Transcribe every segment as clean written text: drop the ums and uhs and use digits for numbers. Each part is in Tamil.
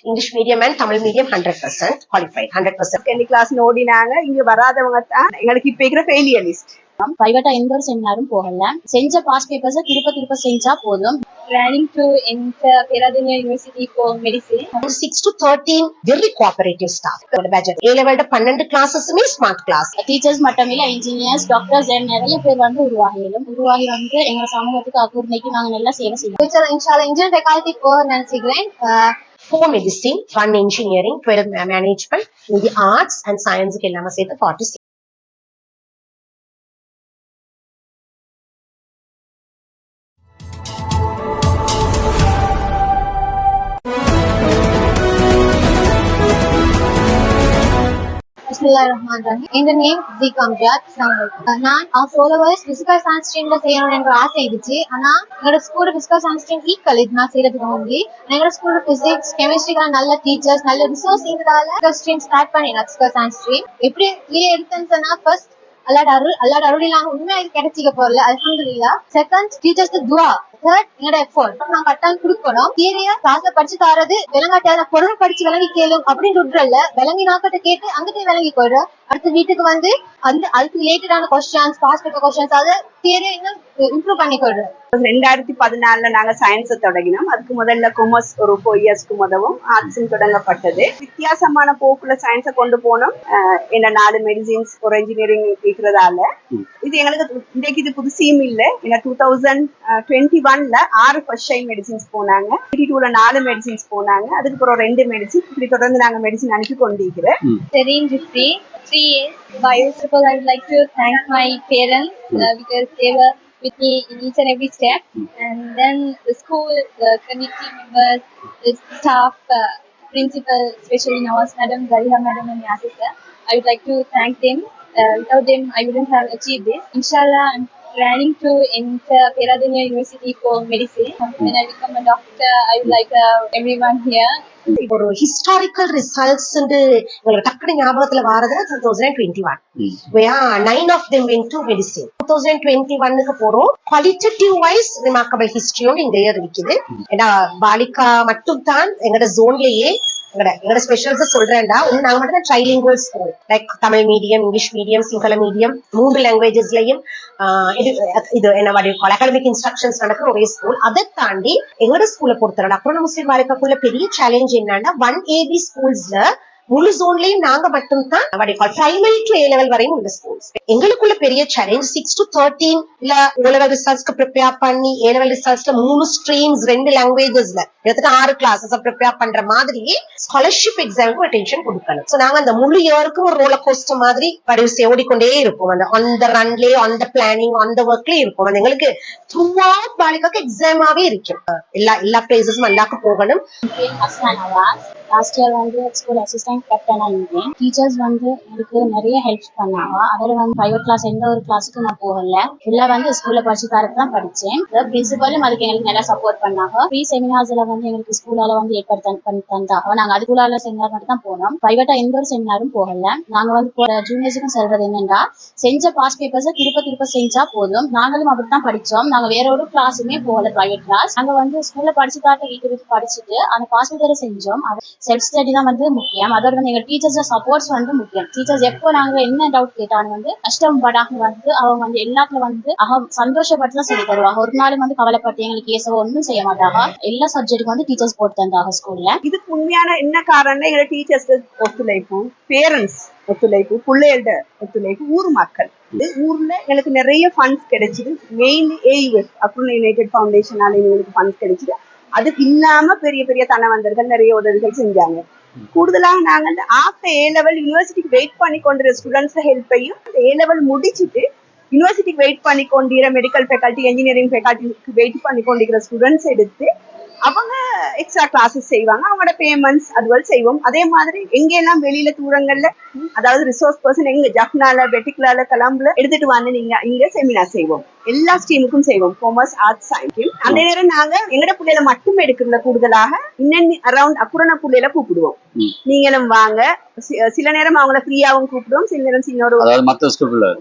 English medium and Tamil medium 100% qualified, 100%. Any class ஓடினாங்க இங்க வராதவங்க தான் எங்களுக்கு இப்ப இருக்கிற ஃபெயிலியர் லிஸ்ட். பிரைவேட்டா எந்த ஒரு செமினாரும் போகல. செஞ்ச பாஸ் பேப்பர்ஸ் திருப்ப செஞ்சா போதும். Planning to enter Peradeniya University for medicine. 6 to 13 very cooperative staff. A-level 12 classes में smart class. டீச்சர்ஸ் மட்டும் இல்ல, இன்ஜினியர்ஸ், டாக்டர்ஸ் நிறைய பேர் வந்து உருவாகி வந்து எங்க சமூகத்துக்கு அக்குர்னைக்கு நாங்க நல்லா சேவை செய்வோம். இன்ஷால்லா இன்ஜினியர் ஃபேக்கல்டி போக நினைச்சுக்கிறேன். 4 medicine, 1 engineering, 12 management, in the arts and science के எல்லாமே சேர்த்து 46. In the name Zika Amjad. நான் followers physical science streamல செய்யணும் என்ற ஆசை இருந்துச்சு. ஆனா எங்களோட ஸ்கூல்ல physical science stream ஈக்குவல் இது நான் செய்யறதுக்கு முன்னாடி எங்களோட ஸ்கூல்ல physics chemistry நல்ல டீச்சர்ஸ் நல்ல ரிசோர்ஸ் இருந்ததால stream ஸ்டார்ட் பண்ணினேன். physical science stream எப்படி கிளியர் எடுத்தேன்னு சொன்னா ஃபர்ஸ்ட் அல்லாஹ் அருள் இல்லாம உண்மையா இது கிடைச்சிக்க போறல அல்ஹம்துலில்லாஹ். செகண்ட் டீச்சர்ஸ்க்கு துஆ. தேர்ட் எங்களோட எஃபோர்ட் நான் கட்டாயம் கொடுக்கணும். தியரியா கிளாஸ்ல படிச்சு தரது விளங்காட்டாத பொருள் படிச்சு விளங்கி கேளும் அப்படின்னு விட்டுறல. விளங்கி நாக்கிட்ட கேட்டு அங்கிட்டே விளங்கி போயிடுறோம். அடுத்த வீட்டுக்கு வந்து அந்த அதுக்கு ரிலேட்டடான கொஸ்டின்ஸ் பாஸ்ட் பேப்பர் கொஸ்டின்ஸ் அதை தியரியா இன்னும் இம்ப்ரூவ் பண்ணி கொள்றோம். 2014 நாங்க சயின்ஸை தொடங்கினோம். அதுக்கு முதல்ல கொமர்ஸ் ஒரு 4 இயர்ஸ்க்கு முதவும் ஆர்ட்ஸும் தொடங்கப்பட்டது. வித்தியாசமான போக்குல சயின்ஸை கொண்டு போனோம். என்ன 4 மெடிசின்ஸ் ஒரு இன்ஜினியரிங் இருக்கிறதால இது எங்களுக்கு இன்றைக்கு இது புதுசியும் இல்லை. ஏன்னா 2021ல 6 ஃபர்ஸ்ட் டைம் மெடிசின்ஸ் போனாங்க. 2022ல 4 மெடிசின்ஸ் போனாங்க. அதுக்கு அப்புறம் 2 மெடிசின் இப்படி தொடர்ந்து நாங்க மெடிசின் அனுப்பி கொண்டிருக்கிறோம். 3 years bio. Suppose I would like to thank my parents because they were with me in each and every step, and then the school, the committee members, the staff, principal, especially Nawaz madam, Zariha madam and Yasir sir. I would like to thank them. Without them I wouldn't have achieved this. Inshallah I'm planning to enter Peradeniya University for medicine. When I become a doctor I would like everyone here. ஒரு ஹிஸ்டாரிக்கல் ரிசல்ட்ஸ் டக்குனு ஞாபகத்துல வாரது 2021 where 9 of them went to medicine. 2021க்கு போறோம். குவாலிட்டேட்டிவ் வைஸ் ரிமார்க்கபிள் ஹிஸ்டரியோட இந்த இயர் இருக்குது. ஏன்னா பாலிகா மட்டும் தான் எங்கட ஜோன்லயே எங்கட ஸ்பெஷல்ஸ் சொல்றேன்டா நாங்க மட்டும் தான் trilingual school. Like Tamil medium, English medium, Sinhala medium 3 லாங்குவேஜஸ்லயும் இது என்ன அகாடமிக் இன்ஸ்ட்ரக்ஷன்ஸ் நடக்கிற ஒரே ஸ்கூல். அதை தாண்டி எங்களோட ஸ்கூலை பொறுத்தவரை அப்புறம் முஸ்லிம் பாலிகாக்குள்ள பெரிய சேலஞ்ச் என்னன்னா 1AB ஸ்கூல்ஸ்ல முழு ஜோன்லயும் நாங்க மட்டும் தான் பிரைமரி டு A-level வரையும் உள்ள ஸ்கூல்ஸ். எங்களுக்குள்ள பெரிய சேலஞ்ச் 6 to 13 O-level ரிசல்ட்ஸ்க்கு ப்ரிப்பேர் பண்ணி A-level ரிசல்ட்ஸ்ல 3 ஸ்ட்ரீம்ஸ் 2 லாங்குவேஜஸ்ல கிட்டத்தட்ட 6 கிளாஸஸ் ப்ரிப்பேர் பண்ற மாதிரியே ஸ்காலர்ஷிப் எக்ஸாமுக்கு அட்டென்ஷன் கொடுக்கணும். சோ நாங்க அந்த முழு இயருக்கும் ஒரு ரோலர் கோஸ்டர் மாதிரி வடிவசை ஓடிக்கொண்டே இருப்போம். அந்த ஆன் த ரன்லயே on the planning on the ஒர்க்லயே இருப்போம். அது எங்களுக்கு த்ரூ அவுட் பாலிகாக்கு எக்ஸாமாவே இருக்கும். எல்லா பிளேசஸும் அல்லாக்கு போகணும். லாஸ்ட் இயர் வந்து ஸ்கூல் அசிஸ்டன்ட் கேப்டனா இருந்தேன். டீச்சர்ஸ் வந்து எனக்கு நிறைய ஹெல்ப் பண்ணாங்க. அதில் வந்து பிரைவேட் கிளாஸ் எந்த ஒரு கிளாஸுக்கு நான் போகல. ஃபுல்லா வந்து ஸ்கூல்ல படிச்சு தரது தான் படிச்சேன். பிரின்சிபலும் அதுக்கு எங்களுக்கு நல்லா சப்போர்ட் பண்ணாங்க. ஃப்ரீ செமினார்ஸ்ல வந்து எங்களுக்கு ஸ்கூலால வந்து ஏற்பாடு பண்ணி தந்தாங்க. நாங்க அதுக்குள்ள செமினார் மட்டும் தான் போனோம். பிரைவேட்டா எந்த ஒரு செமினாரும் போகல. நாங்க வந்து போற ஜூனியர்ஸுக்கும் சொல்றது என்னன்னா செஞ்ச பாஸ் பேப்பர்ஸ் திருப்ப செஞ்சா போதும். நாங்களும் அப்படித்தான் படிச்சோம். நாங்க வேற ஒரு கிளாஸுமே போகல பிரைவேட் கிளாஸ். நாங்க வந்து ஸ்கூல்ல படிச்சு தாட்ட வீட்டு படிச்சுட்டு அந்த பாஸ் பேப்பரை செஞ்சோம். செல்ஃப் ஸ்டடி தான் வந்து முக்கியம். அதோட வந்து எங்க டீச்சர்ஸ் சப்போர்ட்ஸ் வந்து முக்கியம். டீச்சர்ஸ் எப்போ நாங்க என்ன டவுட் கேட்டாலும் வந்து கஷ்டப்படாம வந்து அவங்க வந்து எல்லாத்துல வந்து சந்தோஷப்பட்டு தான் சொல்லி தருவாங்க. ஒரு நாள் வந்து கவலைப்பட்டு எங்களுக்கு ஏசவோ ஒன்றும் செய்ய மாட்டாங்க. எல்லா சப்ஜெக்ட்டுக்கும் வந்து டீச்சர்ஸ் போட்டு தந்தாங்க ஸ்கூல்ல. இதுக்கு உண்மையான என்ன காரணம் எங்க டீச்சர்ஸ் ஒத்துழைப்பு, பேரண்ட்ஸ் ஒத்துழைப்பு, பிள்ளைகளோட ஒத்துழைப்பு, ஊர் மக்கள். ஊர்ல எனக்கு நிறைய ஃபண்ட்ஸ் கிடைச்சிது. மெயின்லி AUF அப்புறம் யுனைடெட் ஃபவுண்டேஷனால எங்களுக்கு ஃபண்ட்ஸ் கிடைச்சிது. அது இல்லாம பெரிய பெரிய தனவந்தர்கள் நிறைய உதவிகள் செஞ்சாங்க. கூடுதலாக நாங்க அந்த ஆஃப்டர் A-level யூனிவர்சிட்டிக்கு வெயிட் பண்ணி கொண்டிருக்கிற ஸ்டூடெண்ட்ஸ் ஹெல்ப்பையும் A-level முடிச்சுட்டு யூனிவர்சிட்டிக்கு வெயிட் பண்ணி கொண்டிருக்கிற மெடிக்கல் ஃபேக்கல்ட்டி, இன்ஜினியரிங் ஃபேக்கல்ட்டிக்கு வெயிட் பண்ணி கொண்டிருக்கிற ஸ்டூடெண்ட்ஸ் எடுத்து அவங்க எக்ஸ்ட்ரா கிளாஸஸ் செய்வாங்க. அவங்களோட பேமெண்ட்ஸ் அதுவரை செய்வோம். அதே மாதிரி எங்கெல்லாம் வெளியில தூரங்கள்ல அதாவது ரிசோர்ஸ் பர்சன் எங்க ஜப்னால, பெட்டிக்லால, கலாம்புல எடுத்துட்டு வந்து நீங்க இங்க செமினார் செய்வோம். எல்லா ஸ்ட்ரீமுக்கும் செய்வோம். Commerce, arts, science. அந்த நேரம் நாங்க எங்கட பிள்ளைல மட்டும் எடுக்கிறதுல கூடுதலாக இன்னும் அரௌண்ட் அக்குரண பிள்ளைல கூப்பிடுவோம். நீங்களும் வாங்க. சில நேரம் அவங்கள ஃப்ரீயாவும் கூப்பிடுவோம். சில நேரம் சின்னோட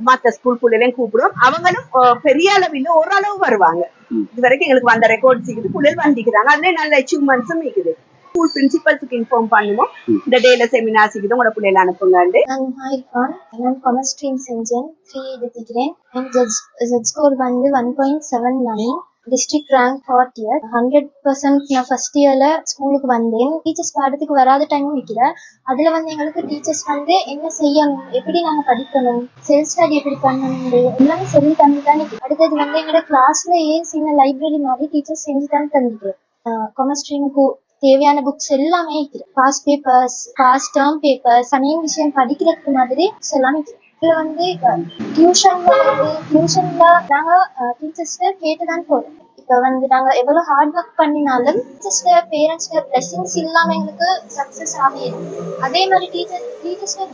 மத்த ஸ்கூல் பிள்ளைகளையும் கூப்பிடுவோம். அவங்களும் பெரிய அளவில் ஓரளவு வருவாங்க. இது வரைக்கும் எங்களுக்கு வந்த ரெக்கார்ட்ஸ் இருக்குது. பிள்ளைகள் வந்திக்கிறாங்க. அதுல நல்ல அச்சீவ்மெண்ட்ஸும் இருக்குது. ஸ்கூல் பிரின்சிபல்ஸுக்கு இன்ஃபார்ம் பண்ணுவோம் இந்த டேல செமினார்ஸ் இது உங்களோட பிள்ளைகளை அனுப்புங்க. நான் ஹாய்ஃபான், நான் காமர்ஸ் ஸ்ட்ரீம் செஞ்சேன், 3 எடுத்துக்கிறேன். என் ஜெட் ஸ்கோர் வந்து 1.79, டிஸ்ட்ரிக்ட் ரேங்க் 40th, 100% நான் ஃபர்ஸ்ட் இயர்ல ஸ்கூலுக்கு வந்தேன். டீச்சர்ஸ் பாடத்துக்கு வராத டைம் வைக்கிறேன். அதுல வந்து எங்களுக்கு டீச்சர்ஸ் வந்து என்ன செய்யணும், எப்படி நாங்க படிக்கணும், செல்ஃப் ஸ்டடி எப்படி பண்ணணும் எல்லாமே சொல்லி தந்துட்டானே. அடுத்தது வந்து எங்களோட கிளாஸ்ல சின்ன லைப்ரரி மாதிரி டீச்சர்ஸ் செஞ்சு தான் தந்துட்டு காமர்ஸ் ஸ்ட்ரீமுக்கு தேவையான புக்ஸ் எல்லாமே இருக்குது. Past papers, past term papers, அநேக விஷயம் படிக்கிறதுக்கு மாதிரி எல்லாமே இருக்குது. இதுல வந்து டியூஷன்ல நாங்க டீச்சர்ஸ்ட கேட்டுதான் போறோம். இப்ப வந்து நாங்க எவ்வளவு ஹார்ட் ஒர்க் பண்ணினாலும் டீச்சர்ஸ்ட பேரண்ட்ஸ்ட பிளெஸிங்ஸ் இல்லாம எங்களுக்கு சக்சஸ் ஆகிடும். அதே மாதிரி டீச்சர்ஸ்ட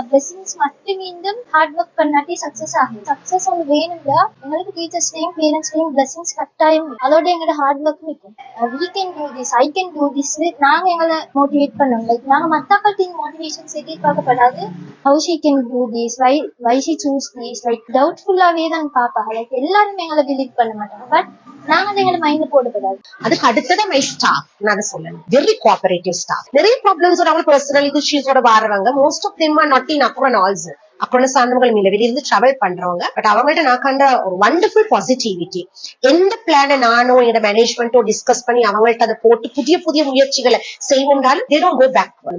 பிளெஸிங்ஸ் மட்டும் மீண்டும் ஹார்ட் ஒர்க் பண்ணாட்டி சக்சஸ் ஆகும். சக்சஸ் ஒன்று வேணும்னா எங்களுக்கு டீச்சர்ஸ்டையும் பேரண்ட்ஸ்டையும் பிளெஸிங்ஸ் கட்டாயம், அதோட எங்களோட ஹார்ட் ஒர்க் இருக்கும். we can do this, I can do this நாங்க எங்களை மோட்டிவேட் பண்ணோம். லைக் நாங்க மத்தவங்கள்ட்ட மோட்டிவேஷன்ஸ் எதிர்பார்க்கப்படாது. how she can do this, why she choose this, like டவுட்ஃபுல்லாவே தான் பார்ப்பாங்க. லைக் எல்லாரும் எங்களை பிலீவ் பண்ண மாட்டாங்க. பட் நாங்க எங்களை மைண்ட்ல போடக்கூடாது. அதுக்கு அடுத்தது மை ஸ்டாஃப் நான் சொல்லணும், வெரி கோஆபரேட்டிவ் ஸ்டாஃப். நிறைய ப்ராப்ளம்ஸ் அவங்க பர்சனல் இஷ்யூஸோட வரவங்க. Most of them are not in அக்ரோன் ஆல்சோ. அப்புறம் சார்ந்தவர்கள் மீது வெளியிருந்து டிராவல் பண்றவங்க. பட் அவங்கள்ட்ட நான் கண்ட ஒரு வண்டர்ஃபுல் பாசிட்டிவிட்டி. எந்த பிளான நானோ என்னோட மேனேஜ்மெண்ட்டோ டிஸ்கஸ் பண்ணி அவங்கள்ட்ட அதை போட்டு புதிய புதிய முயற்சிகளை செய்வோம்னாலும் they don't go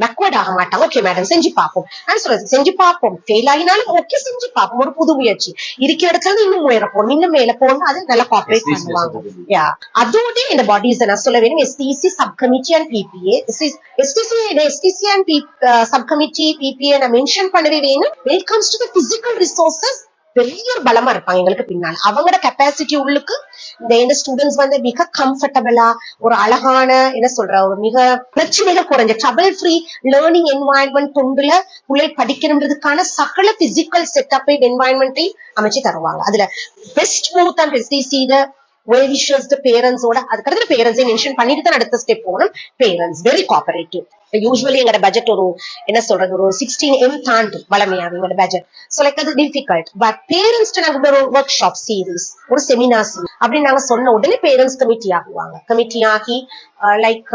backward ஆக மாட்டாங்க. ஓகே மேடம் செஞ்சு பார்ப்போம், நான் சொல்றது செஞ்சு பார்ப்போம், ஃபெயில் ஆகினாலும் ஓகே செஞ்சு பார்ப்போம், ஒரு புது முயற்சி இருக்கிற இடத்துல இன்னும் உயரப்போம், இன்னும் மேல போகணும். அது நல்லா கோஆபரேட் பண்ணுவாங்க. அதோட இந்த பாடிஸ் நான் சொல்ல வேணும், STC sub committee and BBA. STC and sub committee BBA நான் மென்ஷன் பண்ணவே வேணும். comes to the physical resources பெரிய ஒரு பலமா இருப்பாங்க எங்களுக்கு பின்னால. அவங்களோட கெப்பாசிட்டி உள்ளுக்கு இந்த ஸ்டூடெண்ட்ஸ் வந்து மிக கம்ஃபர்டபுளா ஒரு அழகான என்ன சொல்ற ஒரு மிக பிரச்சனைகள் குறைஞ்ச ட்ரபிள் ஃப்ரீ லேர்னிங் என்வாயன்மெண்ட் தொண்டுல பிள்ளை படிக்கணுன்றதுக்கான சகல பிசிக்கல் செட்டப்பை என்வாயன்மெண்ட்டை அமைச்சு தருவாங்க. அதுல பெஸ்ட் மூத் and SDC well wishers the parents ஓட அதுக்கடுத்து பேரண்ட்ஸை மென்ஷன் பண்ணிட்டு தான் அடுத்த ஸ்டெப் போகணும். Parents very cooperative. யூஸ்வலி எங்களோட பட்ஜெட் ஒரு என்ன சொல்றது ஒரு 16M தாண்டும் வளமையாக எங்களோட பட்ஜெட். ஸோ லைக் அது டிஃபிகல்ட். பட் பேரண்ட்ஸ் நாங்க ஒரு ஒர்க் ஷாப் சீரீஸ், ஒரு செமினார் அப்படின்னு நாங்க சொன்ன உடனே பேரண்ட்ஸ் கமிட்டி ஆகுவாங்க. கமிட்டி ஆகி லைக்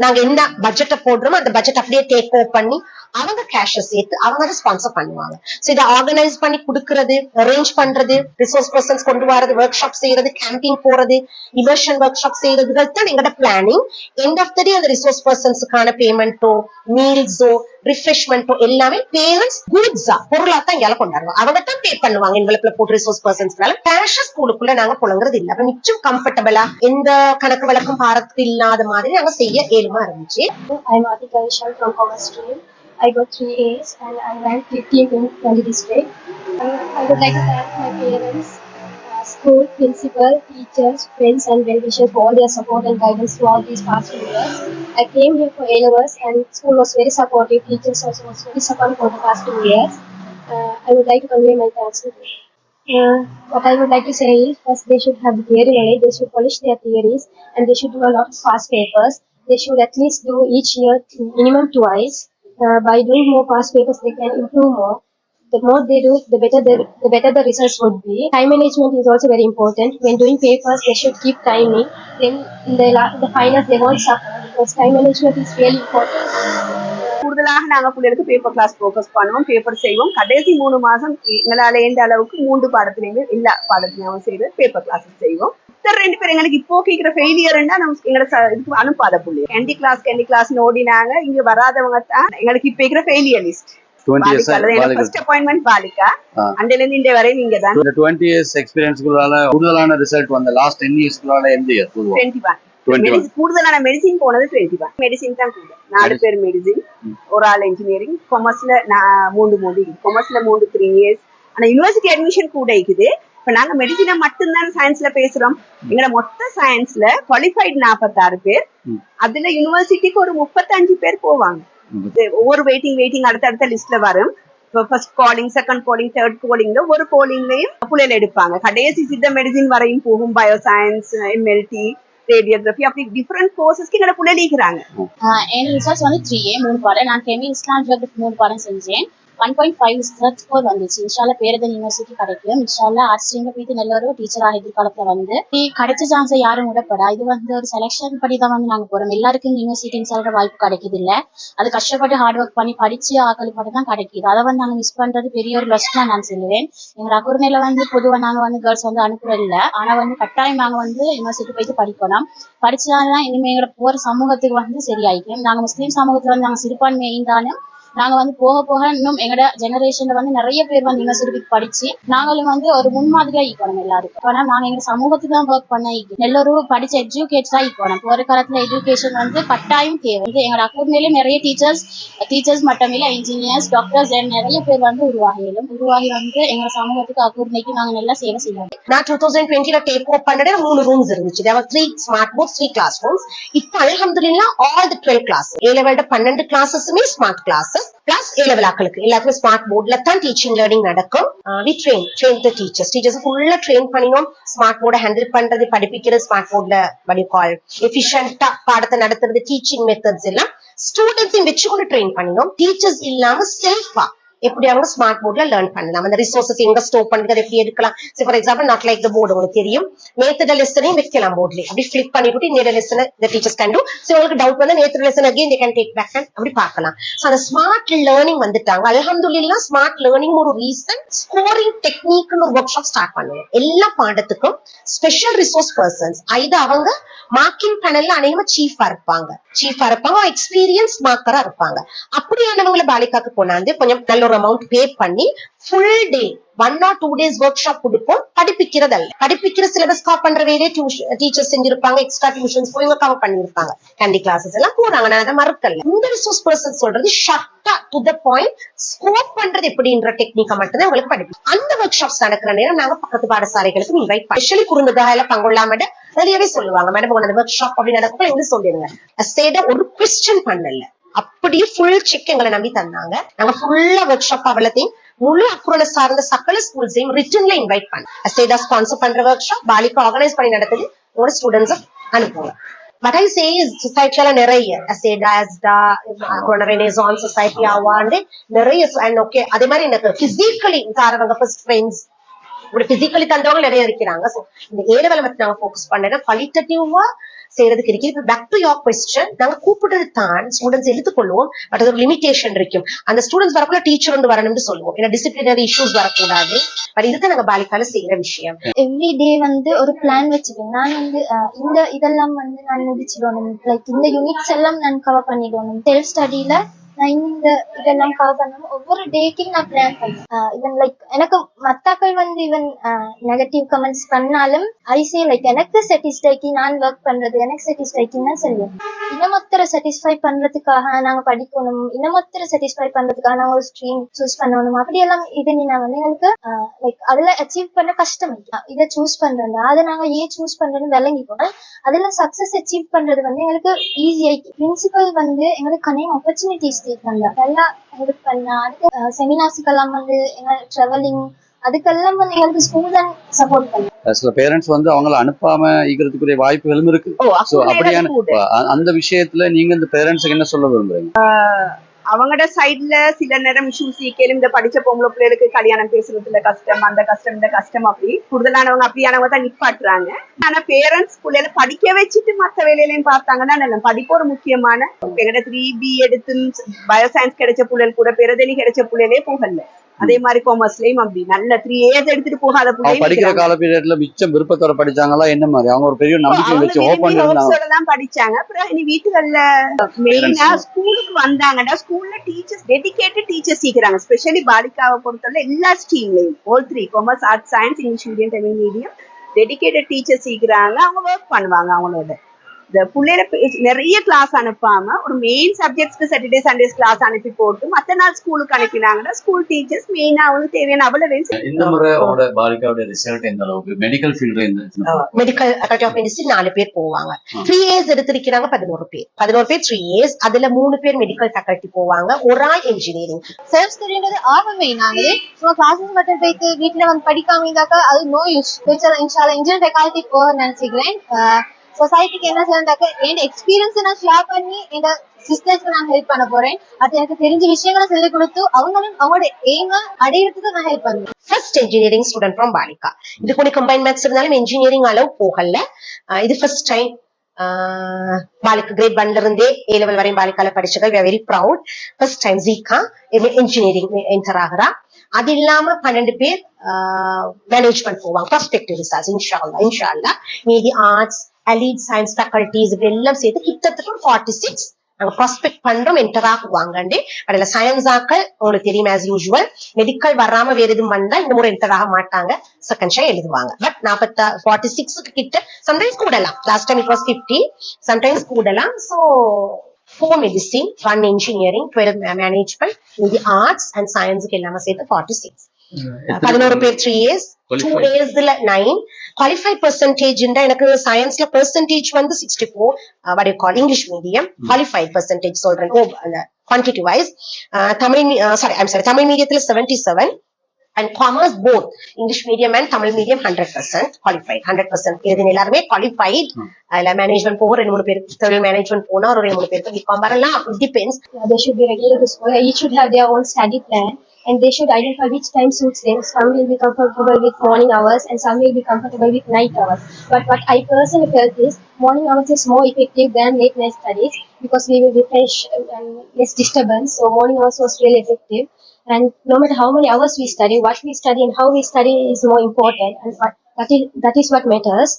நாங்க என்ன பட்ஜெட்டை போடுறோமோ அந்த பட்ஜெட் அப்படியே டேக் ஓவர் பண்ணி அவங்க கேஷை சேர்த்து அவங்க அதை ஸ்பான்சர் பண்ணுவாங்க. ஸோ இதை ஆர்கனைஸ் பண்ணி கொடுக்கறது, அரேஞ்ச் பண்றது, ரிசோர்ஸ் பர்சன்ஸ் கொண்டு வரது, ஒர்க் ஷாப் செய்யறது, கேம்பிங் போறது, இமர்ஷன் ஒர்க் ஷாப் செய்யறதுகள் தான் எங்களோட பிளானிங். எண்ட் ஆஃப் த டே அந்த ரிசோர்ஸ் பர்சன்ஸுக்கான பேமெண்ட்டோ மீல்ஸோ ரிஃப்ரெஷ்மெண்ட்டோ எல்லாமே பேரண்ட்ஸ் குட்ஸா பொருளா தான் எங்களை கொண்டாடுவாங்க. அவங்க தான் பே பண்ணுவாங்க என்வெலப்ல போட்டு ரிசோர்ஸ் பர்சன்ஸ்னால. கேஷ் ஸ்கூலுக்குள்ள நாங்க புழங்குறது இல்லை. அப்ப நிச்சயம் கம்ஃபர்டபுளா எந்த கணக்கு வழக்கம் பாரத்துக்கு இல்லாத மாதிரி நாங்க செய்ய ஏழுமா இருந்துச்சு. I'm Atika Vishal from Commerce Stream. I got 3 A's and I ranked 15th in Delhi district. I would like to thank my parents, school, principal, teachers, friends and well-wishers for all their support and guidance throughout these past 2 years. I came here for A-levels and school was very supportive. Teachers also was very supportive for the past 2 years. I would like to convey my thanks to them. What I would like to say is, first they should have theory knowledge, they should polish their theories and they should do a lot of past papers. They should at least do each year minimum twice. By doing more past papers, they can improve more. The more they do, the better the results would be. Time management is also very important. When doing papers, they should keep timing. Then in the finals, they won't suffer because time management is really important. கூடுதலாக நாங்க பிள்ளைகளுக்கு பேப்பர் கிளாஸ் ஃபோக்கஸ் பண்ணுவோம், பேப்பர் செய்வோம். கடைசி 3 மாசம் எங்களால எந்த அளவுக்கு 3 பாடத்திலையுமே எல்லா பாடத்திலையும் செய்து பேப்பர் கிளாஸஸ் செய்வோம். 2 பேர் எங்களுக்கு இப்போ கேட்கிற ஃபெயிலியர்னா நம்ம எங்களை இதுக்கு அனுப்பாத புள்ளி கேண்டி கிளாஸ் ஓடினாங்க. இங்க வராதவங்க தான் எங்களுக்கு இப்ப இருக்கிற failure list. First appointment Baliga அண்டைல இருந்து இந்த வரை நீங்க தான். இந்த 20 இயர்ஸ் எக்ஸ்பீரியன்ஸ்க்குள்ளால கூடுதலான ரிசல்ட் வந்த லாஸ்ட் 10 இயர்ஸ்க்குள்ளால எந்த இயர்? 21. கூடுதலான மெடிசின் போனது 21. மெடிசின் தான் கூட 4 பேர் மெடிசின், ஒரு ஆள் இன்ஜினியரிங். காமர்ஸ்ல 3 காமர்ஸ்ல 3 இயர்ஸ். ஆனா யூனிவர்சிட்டி அட்மிஷன் கூட இருக்குது. இப்ப நாங்க மெடிசினை மட்டும்தான் சயின்ஸ்ல பேசுறோம். எங்களோட மொத்த சயின்ஸ்ல குவாலிஃபைட் 46 பேர். அதுல யூனிவர்சிட்டிக்கு ஒரு 35 பேர் போவாங்க. ஒவ்வொரு வெயிட்டிங் அடுத்த லிஸ்ட்ல வரும். First calling, second calling, third காலிங்ல ஒரு காலிங்லயும் புள்ளையில எடுப்பாங்க. கடைசி சித்த மெடிசின் வரையும் போகும். பயோ சயின்ஸ், எம்எல்டி, ரேடியோகிராஃபி அப்படி டிஃபரெண்ட் கோர்சஸ்க்கு எங்களோட புள்ளையில இருக்கிறாங்க. என் ரிசல்ட்ஸ் வந்து 3A 3 பாடம். நான் கெமிஸ்ட்ரி, ஜியோகிராஃபி 3 பாடம் செஞ்சேன். 1.5 ரிசர்ச் ஸ்கோர் வந்துச்சு. இன்ஷால்லா பேரதன் யூனிவர்சிட்டி கிடைக்கும். இன்ஷால்லா ஆர்ட்ஸ் ஸ்ட்ரீம்ல போயிட்டு நல்ல ஒரு டீச்சராக எதிர்காலத்துல வந்து கிடைச்ச சான்ஸை யாரும் விடப்படா. இது வந்து ஒரு செலெக்ஷன் படி தான் வந்து நாங்க போறோம். எல்லாருக்கும் யூனிவர்சிட்டின்னு சொல்ற வாய்ப்பு கிடைக்குது இல்ல. அது கஷ்டப்பட்டு ஹார்ட் ஒர்க் பண்ணி படிச்சு ஆக்களுக்கு மட்டும் தான் கிடைக்குது. அதை வந்து நாங்க மிஸ் பண்றது பெரிய ஒரு லொஸ் தான் நான் சொல்லுவேன். எங்க அக்குர்ணையில வந்து பொதுவாக நாங்க வந்து கேர்ள்ஸ் வந்து அனுப்புறது இல்லை. ஆனா வந்து கட்டாயம் நாங்க வந்து யூனிவர்சிட்டி போயிட்டு படிக்கணும். படிச்சாதான் இனிமே எங்களோட போற சமூகத்துக்கு வந்து சரியாயிக்கும். நாங்க முஸ்லீம் சமூகத்துல வந்து நாங்க சிறுபான்மை இருந்தாலும் நாங்க வந்து போக போக இன்னும் எங்களோட ஜெனரேஷன்ல வந்து நிறைய பேர் வந்து யூனிவர்சிட்டிக்கு படிச்சு நாங்களும் வந்து ஒரு முன்மாதிரியா ஈக்கணும் எல்லாருக்கும். ஆனா நாங்க எங்க சமூகத்துக்கு தான் ஒர்க் பண்ண எல்லாரும் படிச்ச எஜுகேட்ஸா ஈக்கணும். போற காலத்துல எஜுகேஷன் வந்து கட்டாயம் தேவை. எங்களோட அக்குர்ணையில நிறைய டீச்சர்ஸ் மட்டும் இல்ல இன்ஜினியர்ஸ், டாக்டர்ஸ் நிறைய பேர் வந்து உருவாகி வந்து எங்க சமூகத்துக்கு அக்குர்ணைக்கு நாங்க நல்லா சேவை செய்யணும். நான் 2020 டேக் ஓவர் பண்ணது 3 ரூம்ஸ் இருந்துச்சு. There 3 smart boards, 3 classrooms. இப்போ அல்ஹம்துலில்லாஹ் ஆல் தி 12 கிளாஸ் ஏ லெவல்ல 12 கிளாஸஸுமே smart class plus A level ஆக்களுக்கு எல்லாத்துக்கும் ஸ்மார்ட் போர்ட்ல தான் டீச்சிங் லேர்னிங் நடக்கும். வி ட்ரெயின் தி டீச்சர்ஸ் ஃபுல்லா ட்ரெயின் பண்ணினோம். ஸ்மார்ட் போர்டை ஹேண்டில் பண்றது, படிப்பிக்கிறது, ஸ்மார்ட் போர்ட்ல கால் எஃபிஷியன்ட்டா பாடத்தை நடத்துறது, டீச்சிங் மெத்தட்ஸ் எல்லாம் ஸ்டூடெண்ட்ஸையும் வச்சுக்கொண்டு ட்ரெயின் பண்ணினோம். டீச்சர்ஸ் இல்லாம செல்ஃபா எப்படி அவங்க ஸ்மார்ட் போர்ட்ல லேர்ன் பண்ணலாம், அந்த ரிசோர்சஸ் எங்க ஸ்டோர் பண்றது, எப்படி எடுக்கலாம். For example not like the board உங்களுக்கு தெரியும், நேத்து லெசனையும் வைக்கலாம் போர்ட்ல அப்படி ஃபிளிப் பண்ணிட்டு இந்த லெசனை இந்த டீச்சர்ஸ் கேன் டு. சோ உங்களுக்கு டவுட் வந்து நேத்து lesson again they can take back and அப்படி பார்க்கலாம். சோ அந்த ஸ்மார்ட் லேர்னிங் வந்துட்டாங்க. அல்ஹம்துலில்லாஹ் ஸ்மார்ட் லேர்னிங் ஒரு ரீசன் ஸ்கோரிங் டெக்னிக்னு ஒரு ஒர்க் ஷாப் ஸ்டார்ட் பண்ணுவோம். எல்லா பாடத்துக்கும் ஸ்பெஷல் ரிசோர்ஸ் பர்சன்ஸ் ஐது அவங்க மார்க்கிங் பேனல்ல அநேகமா சீஃபா இருப்பாங்க, எக்ஸ்பீரியன்ஸ் மார்க்கரா இருப்பாங்க. அப்படியானவங்களை பாலிகாக்கு கொண்டாந்து கொஞ்சம் நல்ல ஒரு அமௌண்ட் பே பண்ணி full day 1 or 2 days work shop கொடுப்போம். படிப்பிக்கிறது அல்ல, படிப்பிக்கிற சிலபஸ் கவர் பண்ற வேலையே டீச்சர்ஸ் செஞ்சிருப்பாங்க. எக்ஸ்ட்ரா டியூஷன்ஸ் போய் கவர் பண்ணிருப்பாங்க. கண்டி கிளாஸஸ் எல்லாம் போறாங்க. நான் அதை மறுக்கல. இந்த ரிசோர்ஸ் பர்சன் சொல்றது ஷார்ட்டா டு த பாயிண்ட் ஸ்கோப் பண்றது எப்படின்ற டெக்னிக்கை மட்டும் தான் உங்களுக்கு படிப்போம். அந்த ஒர்க் ஷாப்ஸ் நடக்கிற நேரம் நாங்க பக்கத்து பாடசாலைகளுக்கு இன்வைட் பண்ணி ஸ்பெஷலி குறுந்தொகையில பங்குள்ளாம நிறையவே சொல்லுவாங்க. மேடம் அந்த ஒர்க் ஷாப் அப்படி நடக்கும் எங்க சொல்லிடுங்க. ஒரு கொஸ்டின் பண்ணல, அப்படியே ஃபுல் செக் எங்களை நம்பி தந்தாங்க. நாங்க ஃபுல்லா ஒர்க் ஷாப் அவ்வளத்தையும் முழு அக்குரோட சார்ந்த சகல ஸ்கூல்ஸையும் ரிட்டன்ல இன்வைட் பண்ண அஸ்டேடா ஸ்பான்சர் பண்ற ஒர்க் ஷாப் பாலிகா ஆர்கனைஸ் பண்ணி நடக்குது. உங்களோட ஸ்டூடெண்ட்ஸ் அனுப்புவோம். பட் ஐ சே சொசைட்டில நிறைய அஸ்டேடா ரெனேசான்ஸ் சொசைட்டி அவார்டு நிறைய. ஓகே அதே மாதிரி எனக்கு பிசிக்கலி தாரவங்க ஃபர்ஸ்ட் ஃப்ரெண்ட்ஸ் இப்படி பிசிக்கலி தந்தவங்க நிறைய இருக்கிறாங்க. சோ இந்த ஏலவெல மட்டும் நாங்க ஃபோக்கஸ் பண்ணேன் குவாலிட்டேட்டிவா செய்யறதுக்கு இருக்கு. இப்ப பேக் டு யோர் கொஸ்டின், நாங்க கூப்பிட்டது தான் ஸ்டூடெண்ட்ஸ் எடுத்துக்கொள்வோம். பட் அது ஒரு லிமிடேஷன் இருக்கும். அந்த ஸ்டூடெண்ட்ஸ் வரக்குள்ள டீச்சர் வந்து வரணும்னு சொல்லுவோம். ஏன்னா டிசிப்ளினரி இஷ்யூஸ் வரக்கூடாது. பட் இதுக்கு நாங்க பாலிகால செய்யற விஷயம். எவ்ரி டே வந்து ஒரு பிளான் வச்சுப்பேன். நான் வந்து இதெல்லாம் வந்து நான் முடிச்சிடணும், லைக் இந்த யூனிட்ஸ் எல்லாம் நான் கவர் பண்ணிடணும். செல்ஃப் ஸ்டடியில நான் இதெல்லாம் கவர் பண்ணணும். ஒவ்வொரு டேக்கும் நான் பிளான் பண்ணுவேன். ஈவன் லைக் எனக்கு மத்தாக்கள் வந்து ஈவன் நெகட்டிவ் கமெண்ட்ஸ் பண்ணாலும் ஐசே லைக் எனக்கு சாட்டிஸ்ஃபைக்கு நான் ஒர்க் பண்றது எனக்கு சாட்டிஸ்ஃபைக்குன்னு தான் சொல்லுவேன். இன்னமொத்தரை சாட்டிஸ்ஃபை பண்றதுக்காக நாங்க படிக்கணும், இன்னமொத்தரை சாட்டிஸ்ஃபை பண்றதுக்காக நாங்க ஒரு ஸ்ட்ரீம் சூஸ் பண்ணணும். அப்படியெல்லாம் இது நான் வந்து எங்களுக்கு லைக் அதுல அச்சீவ் பண்ண கஷ்டம். இதை சூஸ் பண்றேன், அதை நாங்க ஏன் சூஸ் பண்றோம்னு விளங்கிப்போம். அதுல சக்சஸ் அச்சீவ் பண்றது வந்து எங்களுக்கு ஈஸியாயிருக்கு. பிரின்சிபல் வந்து எங்களுக்கு கனெக்ட் ஆப்பர்ச்சுனிட்டிஸ் நல்லா ஹெல்ப் பண்ணா. அதுக்கு செமினார்ஸுக்கெல்லாம் வந்து எங்க டிராவலிங் அதுக்கெல்லாம் வந்து எங்களுக்கு ஸ்கூல் தான் சப்போர்ட் பண்ணு. சில பேரண்ட்ஸ் வந்து அவங்கள அனுப்பாம ஈக்கிறதுக்குரிய வாய்ப்புகளும் இருக்கு. அப்படியான அந்த விஷயத்துல நீங்க இந்த பேரண்ட்ஸுக்கு என்ன சொல்ல விரும்புறீங்க? அவங்களோட சைட்ல சில நேரம் இஷ்யூஸ் கேள்வி, இந்த படிச்ச பொம்பளை பிள்ளைகளுக்கு கல்யாணம் பேசுறதுல கஷ்டம், அந்த கஷ்டம் இந்த கஷ்டம், அப்படி கூடுதலானவங்க அப்படியானவங்க தான் நிப்பாட்டுறாங்க. ஆனா பேரண்ட்ஸ் பிள்ளைகளை படிக்க வச்சுட்டு மற்ற வேலையிலையும் பார்த்தாங்கன்னா நல்ல படிப்பு ஒரு முக்கியமான. எங்கட 3B எடுத்து பயோசயின்ஸ் கிடைச்ச பிள்ளைகள் கூட பெருதனி கிடைச்ச பிள்ளைகளே போகல. அதே மாதிரி காமர்ஸ்லயும் அப்படி நல்ல 3 years எடுத்துட்டு போகாத பிள்ளைங்க படிக்கிற கால பீரியட்ல மிச்சம் விருப்பத்தோட படிச்சாங்களா என்ன மாதிரி? அவங்க ஒரு பெரிய நம்பிக்கை வச்சு தான் படிச்சாங்க. அப்புறம் இனி வீட்டுகள்ல மெயினா ஸ்கூலுக்கு வந்தாங்கன்னா ஸ்கூல்ல டீச்சர்ஸ் டெடிகேட்டட் டீச்சர்ஸ் சீக்கிறாங்க. ஸ்பெஷலி பாலிகாவை பொறுத்தவரை எல்லா ஸ்ட்ரீம்லயும் all 3 commerce, arts, science, English medium, Tamil medium dedicated teachers சீக்கிறாங்க. அவங்க ஒர்க் பண்ணுவாங்க. அவங்களோட இந்த பிள்ளைல நிறைய கிளாஸ் அனுப்பாம ஒரு மெயின் சப்ஜெக்ட்ஸ்க்கு சாட்டர்டே சண்டேஸ் கிளாஸ் அனுப்பி போட்டு மற்ற நாள் ஸ்கூலுக்கு அனுப்பினாங்கன்னா ஸ்கூல் டீச்சர்ஸ் மெயினா அவங்களுக்கு தேவையான அவ்வளவு. இந்த முறையோட பாலிகாவோட ரிசல்ட் எந்த அளவுக்கு? மெடிக்கல் ஃபீல்ட்ல மெடிக்கல் ஃபேக்கல்டி ஆஃப் மெடிசின் 4 பேர் போவாங்க. 3 years எடுத்திருக்கிறாங்க 11 பேர். 3 years அதுல 3 பேர் மெடிக்கல் ஃபேக்கல்டி போவாங்க, ஒரு ஆள் இன்ஜினியரிங். செல்ஃப் ஸ்டடின்றது ஆர்வமே. நாங்களே சும்மா கிளாஸஸ் மட்டும் போயிட்டு வீட்டுல வந்து படிக்காம இருந்தாக்கா அது நோ யூஸ். இன்ஷால்லா இன்ஜினியர் ஃபேக்கல்டி போக நினைச்சுக்கிறேன். சொசைட்டிக்கு என்ன செய்யறாங்க என் எக்ஸ்பீரியன்ஸ் நான் ஷேர் பண்ணி என் சிஸ்டர்ஸ்க்கு நான் ஹெல்ப் பண்ண போறேன். அது எனக்கு தெரிஞ்ச விஷயங்களை சொல்லிக் கொடுத்து அவங்களும் அவங்களோட எய்ம அடையிறதுக்கு நான் ஹெல்ப் பண்ணுவேன். First engineering student from Balika. இது கூட கம்பைன் மேத்ஸ் இருந்தாலும் இன்ஜினியரிங் அளவு போகல. இது ஃபர்ஸ்ட் டைம் பாலிகா கிரேட் 1ல இருந்தே A level வரையும் பாலிகால படிச்சது. we are very proud. First time ஜீகா இன்ஜினியரிங் என்டர் ஆகுறா. அது இல்லாம 12 பேர் மேனேஜ்மெண்ட் போவாங்க. ப்ராஸ்பெக்டிவ் ரிசர்ச் இன்ஷா அல்லாஹ் மீதி ஆர்ட்ஸ் அலீட் சயின்ஸ் ஃபேக்கல்டிஸ் இப்படி எல்லாம் சேர்த்து கிட்டத்தட்ட 46 நாங்க ப்ராஸ்பெக்ட் பண்றோம் என்டர் ஆகுவாங்கண்டு. அதுல சயின்ஸ் ஆக்கள் உங்களுக்கு தெரியும் as usual. மெடிக்கல் வராம வேற எதுவும் வந்தா இந்த முறை என்டர் ஆக மாட்டாங்க. செகண்ட் ஷே எழுதுவாங்க. பட் 46 கிட்ட சம்டைம்ஸ் கூடலாம். Last time it was 50 sometimes கூடலாம். ஸோ 4 மெடிசின் 1 இன்ஜினியரிங் 12 மேனேஜ்மெண்ட் மீதி ஆர்ட்ஸ் அண்ட் சயின்ஸுக்கு எல்லாமே சேர்த்து 46. 11 பேர் 3 years 2 daysல 9 qualified percentage எனக்கு சயின்ஸ்ல பெர்சன்டேஜ் வந்து 64 what you call English medium qualified percentage சொல்றேன் quantity wise. Tamil மீடியத்துல 77 and commerce both English medium and Tamil medium 100% qualified 100% எழுதின எல்லாருமே qualified. அதுல மேனேஜ்மெண்ட் போக 2-3 பேருக்கு தமிழ் மேனேஜ்மெண்ட் போனா ஒரு 2-3 பேருக்கு பிகாம் வரலாம். it depends. They should be regular to school. Each should have their own study plan. And they should identify which time suits them. Some will be comfortable with morning hours and some will be comfortable with night hours. But what I personally felt is morning hours is more effective than late night studies because we will be fresh and less disturbance. So morning hours was really effective. And no matter how many hours we study, what we study and how we study is more important. And that is what matters.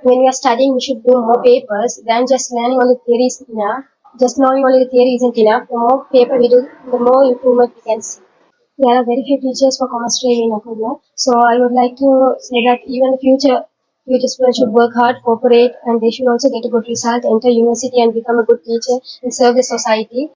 When we are studying, we should do more papers than just learning only theories enough. Just knowing only the theory isn't enough. The more paper we do, the more improvement we can see. There are very few teachers for commerce stream in Akola. So I would like to say that even the future students should work hard, cooperate, and they should also get a good result, enter university and become a good teacher and serve the society.